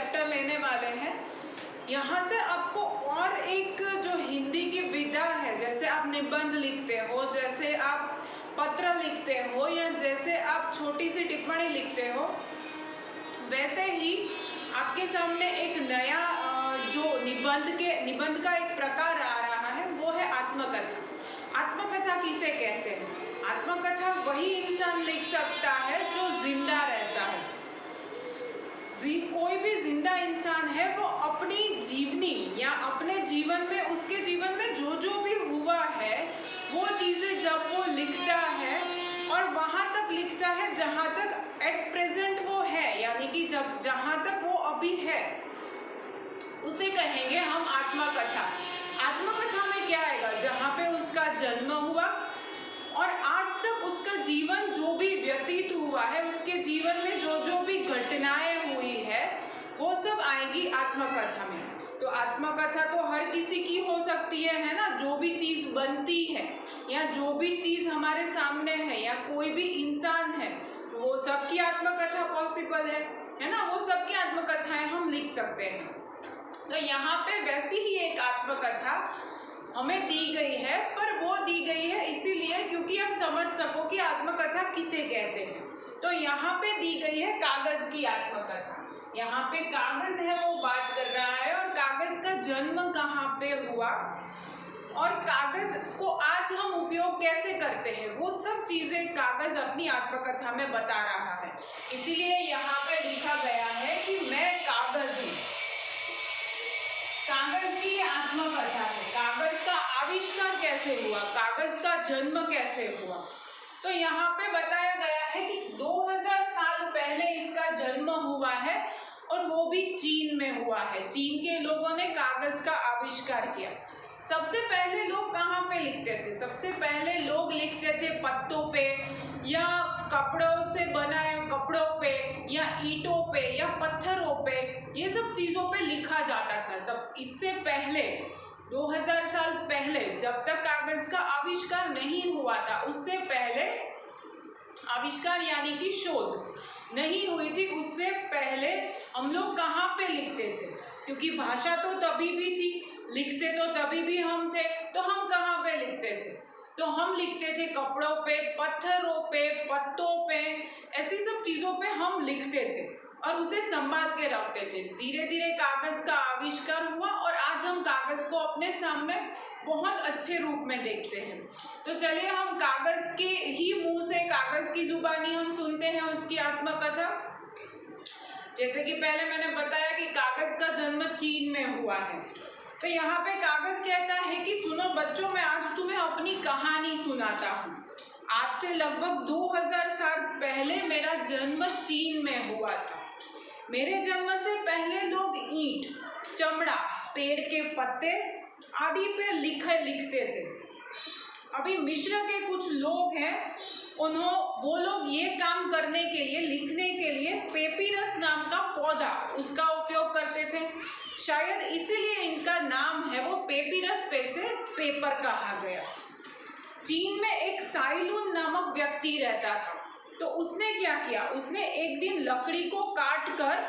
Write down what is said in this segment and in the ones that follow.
Chapter लेने वाले हैं। यहाँ से आपको और एक जो हिंदी की विधा है, जैसे आप निबंध लिखते हो, जैसे आप पत्र लिखते हो, या जैसे आप छोटी सी टिप्पणी लिखते हो, वैसे ही आपके सामने एक नया जो निबंध का एक प्रकार आ रहा है, वो है आत्मकथा। आत्मकथा किसे कहते हैं? आत्मकथा वही इंसान लिख सकता है जो जिंदा रहता है। कोई भी जिंदा इंसान है वो अपनी जीवनी या अपने जीवन में, उसके जीवन में जो जो भी हुआ है वो चीज़ें जब वो लिखता है, और वहाँ तक लिखता है जहाँ तक एट प्रेजेंट वो है, यानी कि जब जहाँ तक वो अभी है, उसे कहेंगे हम आत्मकथा। आत्मकथा में क्या आएगा? जहाँ पे उसका जन्म हुआ और आज तक उसका जीवन जो भी व्यतीत हुआ है, उसके जीवन में जो जो भी घटनाएं हुई है, वो सब आएगी आत्मकथा में। तो आत्मकथा तो हर किसी की हो सकती है ना? जो भी चीज़ बनती है या जो भी चीज़ हमारे सामने है या कोई भी इंसान है, वो सबकी आत्मकथा पॉसिबल है ना? वो सबकी आत्मकथाएं हम लिख सकते हैं। तो यहाँ पे वैसी ही एक आत्मकथा हमें दी गई है, पर वो दी गई है इसीलिए क्योंकि आप समझ सको कि आत्मकथा किसे कहते हैं। तो यहाँ पे दी गई है कागज की आत्मकथा। यहाँ पे कागज है वो बात कर रहा है, और कागज का जन्म कहाँ पे हुआ और कागज को आज हम उपयोग कैसे करते हैं, वो सब चीजें कागज अपनी आत्मकथा में बता रहा है। इसीलिए यहाँ पे लिखा गया है कि मैं कागज हूँ। कागज की आत्मकथा है। कागज का आविष्कार कैसे हुआ, कागज का जन्म कैसे हुआ, तो यहाँ पे बताया गया है कि 2000 साल पहले इसका जन्म हुआ है, और वो भी चीन में हुआ है। चीन के लोगों ने कागज का आविष्कार किया। सबसे पहले लोग कहाँ पे लिखते थे? सबसे पहले लोग लिखते थे पत्तों पे, या कपड़ों से बनाए कपड़ों पे, या ईंटों पे, या पत्थरों पे, ये सब चीज़ों पे लिखा जाता था। सब इससे पहले 2000 साल पहले, जब तक कागज का आविष्कार नहीं हुआ था, उससे पहले आविष्कार यानी कि शोध नहीं हुई थी, उससे पहले हम लोग कहाँ पे लिखते थे? क्योंकि भाषा तो तभी भी थी, लिखते तो तभी भी हम थे, तो हम कहाँ पे लिखते थे? तो हम लिखते थे कपड़ों पे, पत्थरों पे, पत्तों पे, ऐसी सब चीज़ों पे हम लिखते थे और उसे संभाल के रखते थे। धीरे धीरे कागज़ का आविष्कार हुआ और आज हम कागज़ को अपने सामने बहुत अच्छे रूप में देखते हैं। तो चलिए हम कागज़ के ही मुंह से, कागज़ की जुबानी हम सुनते हैं उसकी आत्मकथा। जैसे कि पहले मैंने बताया कि कागज़ का जन्म चीन में हुआ है। तो यहाँ पे कागज़ कहता है कि सुनो बच्चों, मैं आज तुम्हें अपनी कहानी सुनाता हूँ। आज से लगभग 2000 साल पहले मेरा जन्म चीन में हुआ था। मेरे जन्म से पहले लोग ईंट, चमड़ा, पेड़ के पत्ते आदि पे लिखते थे। अभी मिस्र के कुछ लोग हैं, वो लोग ये काम करने के लिए, लिखने के लिए पेपिरस नाम का पौधा, उसका उपयोग करते थे। शायद इसीलिए इनका नाम है वो पेपिरस पे से पेपर कहा गया। चीन में एक साइलून नामक व्यक्ति रहता था। तो उसने क्या किया, उसने एक दिन लकड़ी को काट कर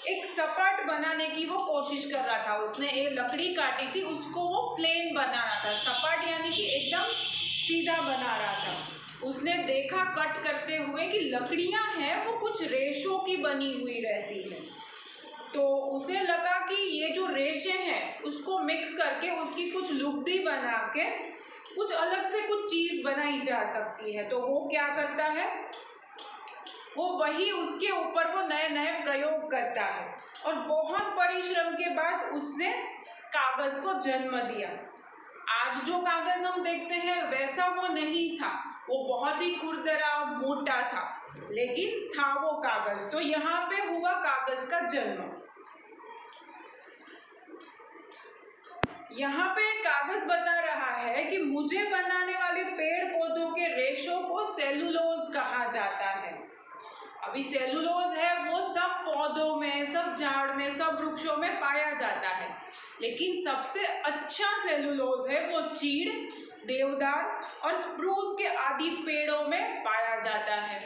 एक सपाट बनाने की वो कोशिश कर रहा था। उसने एक लकड़ी काटी थी, उसको वो प्लेन बनाना था, सपाट यानी कि एकदम सीधा बना रहा था। उसने देखा कट करते हुए कि लकड़ियां हैं वो कुछ रेशों की बनी हुई रहती है। तो उसे लगा कि ये जो रेशे हैं उसको मिक्स करके उसकी कुछ लुगदी बना के कुछ अलग से कुछ चीज़ बनाई जा सकती है। तो वो क्या करता है, वो वही उसके ऊपर वो नए नए प्रयोग करता है और बहुत परिश्रम के बाद उसने कागज़ को जन्म दिया। आज जो कागज़ हम देखते हैं वैसा वो नहीं था, वो बहुत ही खुरदरा मोटा था, लेकिन था वो कागज़। तो यहाँ पे हुआ कागज़ का जन्म। यहाँ पे कागज़ बता रहा है कि मुझे बनाने वाले पेड़ पौधों के रेशों को सेलुलोज कहा जाता है। अभी सेलुलोज है वो सब पौधों में, सब झाड़ में, सब वृक्षों में पाया जाता है, लेकिन सबसे अच्छा सेलुलोज है वो चीड़, देवदार और स्प्रूस के आदि पेड़ों में पाया जाता है।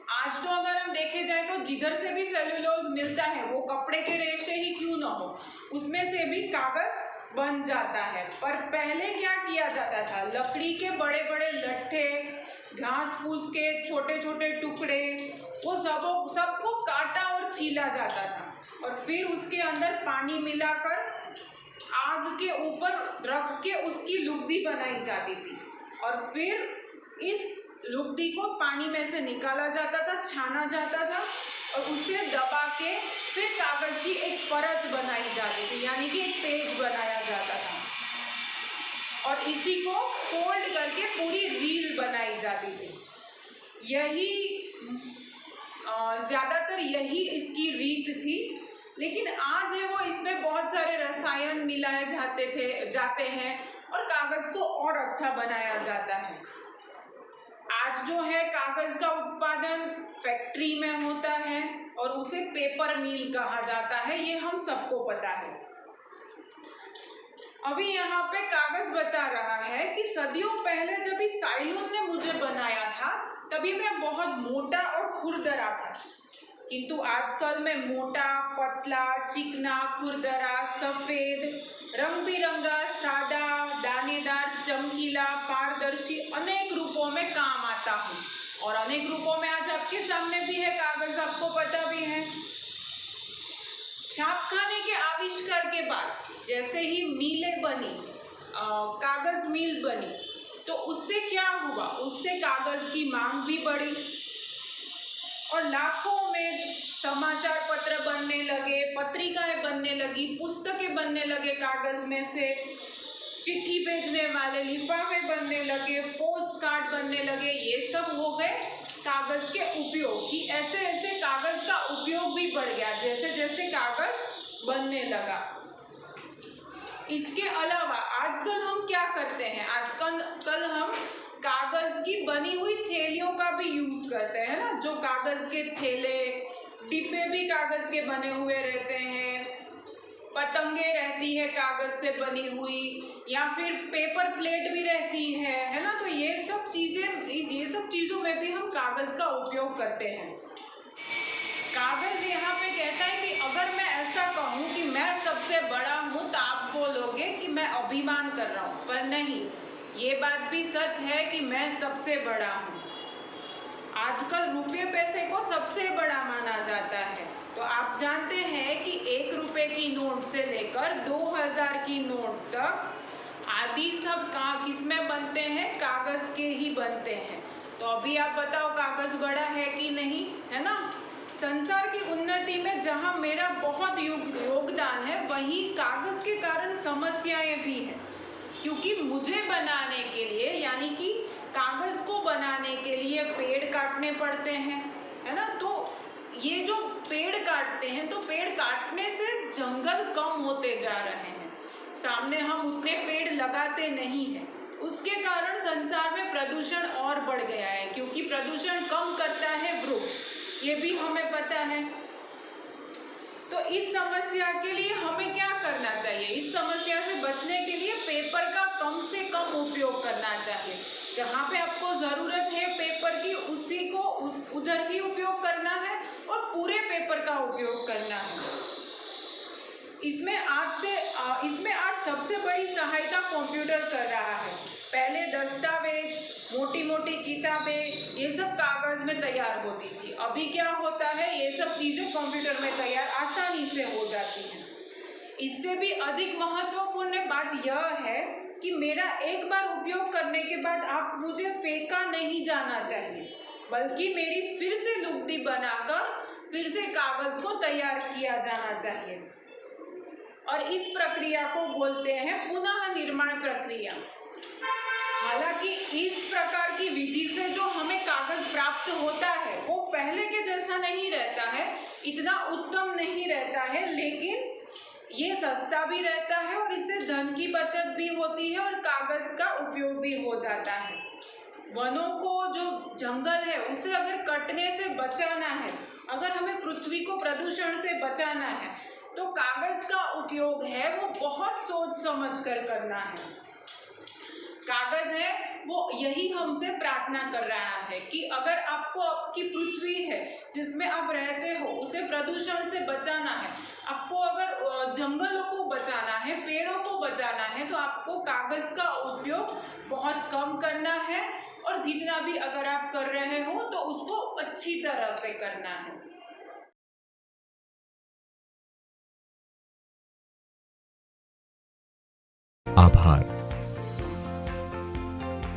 आज तो अगर हम देखे जाए तो जिधर से भी सेल्यूलोज मिलता है वो कपड़े के रेशे ही क्यों ना हो, उसमें से भी कागज बन जाता है। पर पहले क्या किया जाता था, लकड़ी के बड़े बड़े लट्ठे, घास फूस के छोटे छोटे टुकड़े, वो सबको काटा और छीला जाता था और फिर उसके अंदर पानी मिलाकर आग के ऊपर रख के उसकी लुगदी बनाई जाती थी और फिर इस लुगदी को पानी में से निकाला जाता था, छाना जाता था और उसे दबा के फिर कागज की एक परत बनाई जाती थी, यानी कि एक पेज बनाया जाता था और इसी को फोल्ड करके पूरी रील बनाई जाती थी। यही ज़्यादातर यही इसकी रीत थी, लेकिन आज है वो इसमें बहुत सारे रसायन मिलाए जाते हैं और कागज़ को और अच्छा बनाया जाता है। आज जो है कागज़ का उत्पादन फैक्ट्री में होता है और उसे पेपर मिल कहा जाता है, ये हम सबको पता है। अभी यहाँ पे कागज़ बता रहा है कि सदियों पहले जब इस साइलोन ने मुझे बनाया था तभी मैं बहुत मोटा और खुरदरा था, किंतु आजकल मैं मोटा, पतला, चिकना, खुरदरा, सफ़ेद, रंग बिरंगा, सादा, दानेदार, चमकीला, पारदर्शी अनेक रूपों में काम आता हूँ और अनेक रूपों में आज आपके सामने भी है कागज़, आपको पता भी है। छापखाने के आविष्कार के बाद जैसे ही मिलें बनी, कागज़ मिल बनी, तो उससे क्या हुआ, उससे कागज़ की मांग भी बढ़ी और लाखों में समाचार पत्र बनने लगे, पत्रिकाएं बनने लगी, पुस्तकें बनने लगे कागज़ में से, चिट्ठी भेजने वाले लिफाफे बनने लगे, पोस्ट कार्ड बनने लगे। ये सब हो गए कागज़ के उपयोग की। ऐसे ऐसे कागज़ का उपयोग भी बढ़ गया जैसे जैसे कागज़ बनने लगा। इसके अलावा आजकल हम क्या करते हैं, आजकल हम कागज़ की बनी हुई थैलियों का भी यूज़ करते हैं ना, जो कागज़ के थैले, डिब्बे भी कागज़ के बने हुए रहते हैं, पतंगे रहती है कागज़ से बनी हुई, या फिर पेपर प्लेट भी रहती है ना। तो ये सब चीज़ों में भी हम कागज़ का उपयोग करते हैं। कागज़ यहाँ पे कहता है कि अगर मैं ऐसा कहूँ कि मैं सबसे बड़ा हूँ तो आप बोलोगे कि मैं अभिमान कर रहा हूँ, पर नहीं, ये बात भी सच है कि मैं सबसे बड़ा हूँ। आजकल रुपये पैसे को सबसे बड़ा माना जाता है। तो आप जानते हैं कि 1 रुपये की नोट से लेकर 2000 की नोट तक आदि सब किसमें बनते हैं, कागज़ के ही बनते हैं। तो अभी आप बताओ कागज़ बड़ा है कि नहीं, है ना। संसार की उन्नति में जहाँ मेरा बहुत योगदान है, वहीं कागज़ के कारण समस्याएं भी हैं, क्योंकि मुझे बनाने के लिए, यानी कि कागज़ को बनाने के लिए पेड़ काटने पड़ते हैं, है ना। तो ये जो पेड़ काटते हैं, तो पेड़ काटने से जंगल कम होते जा रहे हैं, सामने हम उतने पेड़ लगाते नहीं हैं। उसके कारण संसार में प्रदूषण और बढ़ गया है, क्योंकि प्रदूषण कम करता है वृक्ष, ये भी हमें पता है। तो इस समस्या के लिए हमें क्या करना चाहिए, इस समस्या से बचने के लिए पेपर का कम से कम उपयोग करना चाहिए। जहाँ पे आपको ज़रूरत है पेपर की, उसी को उधर ही उपयोग करना है और पूरे पेपर का उपयोग करना है। इसमें आज सबसे बड़ी सहायता कंप्यूटर कर रहा है। पहले दस्तावेज, मोटी मोटी किताबें, ये सब कागज़ में तैयार होती थी। अभी क्या होता है, ये सब चीज़ें कंप्यूटर में तैयार आसानी से हो जाती हैं। इससे भी अधिक महत्वपूर्ण बात यह है कि मेरा एक बार उपयोग करने के बाद आप मुझे फेंका नहीं जाना चाहिए, बल्कि मेरी फिर से लुगदी बनाकर फिर से कागज़ को तैयार किया जाना चाहिए। और इस प्रक्रिया को बोलते हैं पुनः निर्माण प्रक्रिया। हालांकि इस प्रकार की विधि से जो हमें कागज़ प्राप्त होता है वो पहले के जैसा नहीं रहता है, इतना उत्तम नहीं रहता है, लेकिन ये सस्ता भी रहता है और इससे धन की बचत भी होती है और कागज़ का उपयोग भी हो जाता है। वनों को, जो जंगल है, उसे अगर कटने से बचाना है, अगर हमें पृथ्वी को प्रदूषण से बचाना है, तो कागज़ का उपयोग है वो बहुत सोच समझ कर करना है। कागज है वो यही हमसे प्रार्थना कर रहा है कि अगर आपको आपकी पृथ्वी है जिसमें आप रहते हो उसे प्रदूषण से बचाना है, आपको अगर जंगलों को बचाना है, पेड़ों को बचाना है, तो आपको कागज का उपयोग बहुत कम करना है और जितना भी अगर आप कर रहे हो तो उसको अच्छी तरह से करना है। आभार।